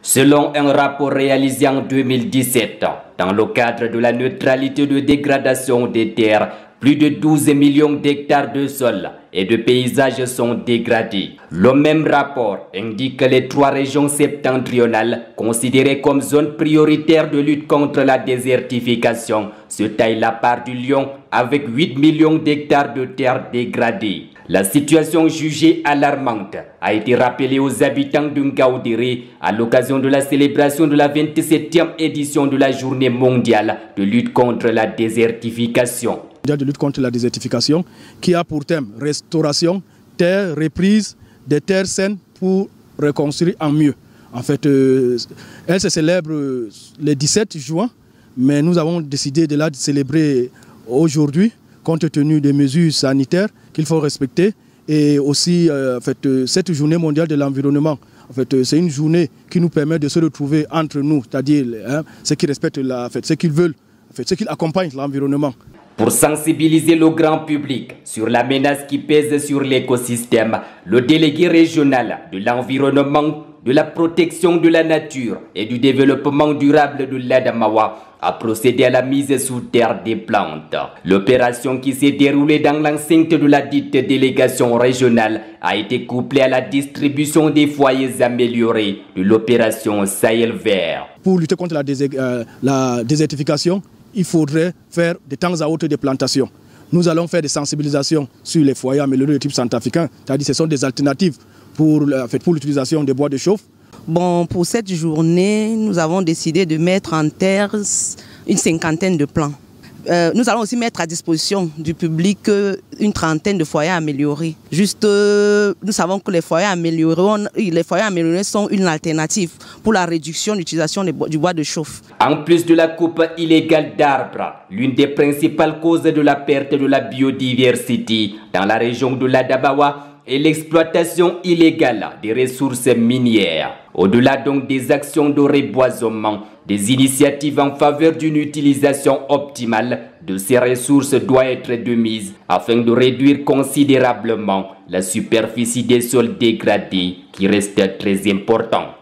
Selon un rapport réalisé en 2017, dans le cadre de la neutralité de dégradation des terres, plus de 12 millions d'hectares de sol et de paysages sont dégradés. Le même rapport indique que les 3 régions septentrionales, considérées comme zones prioritaires de lutte contre la désertification, se taillent la part du lion avec 8 millions d'hectares de terres dégradées. La situation jugée alarmante a été rappelée aux habitants de Ngaoundéré à l'occasion de la célébration de la 27e édition de la Journée mondiale de lutte contre la désertification. De lutte contre la désertification qui a pour thème restauration, terre, reprise des terres saines pour reconstruire en mieux. En fait, elle se célèbre le 17 juin, mais nous avons décidé de la célébrer aujourd'hui compte tenu des mesures sanitaires qu'il faut respecter et aussi cette journée mondiale de l'environnement. En fait, c'est une journée qui nous permet de se retrouver entre nous, c'est-à-dire ceux qui respectent ceux qui veulent, ceux qui accompagnent l'environnement. Pour sensibiliser le grand public sur la menace qui pèse sur l'écosystème, le délégué régional de l'environnement, de la protection de la nature et du développement durable de l'Adamawa a procédé à la mise sous terre des plantes. L'opération qui s'est déroulée dans l'enceinte de la dite délégation régionale a été couplée à la distribution des foyers améliorés de l'opération Sahel Vert. Pour lutter contre la désertification, il faudrait faire de temps à autre des plantations. Nous allons faire des sensibilisations sur les foyers améliorés de type centrafricain, c'est-à-dire que ce sont des alternatives pour l'utilisation des bois de chauffe. Bon, pour cette journée, nous avons décidé de mettre en terre une 50aine de plants. Nous allons aussi mettre à disposition du public une 30aine de foyers améliorés. Juste, nous savons que les foyers améliorés sont une alternative pour la réduction de l'utilisation du bois de chauffe. En plus de la coupe illégale d'arbres, l'une des principales causes de la perte de la biodiversité dans la région de l'Adamawa est l'exploitation illégale des ressources minières. Au-delà donc des actions de reboisement, des initiatives en faveur d'une utilisation optimale de ces ressources doivent être de mise afin de réduire considérablement la superficie des sols dégradés qui reste très important.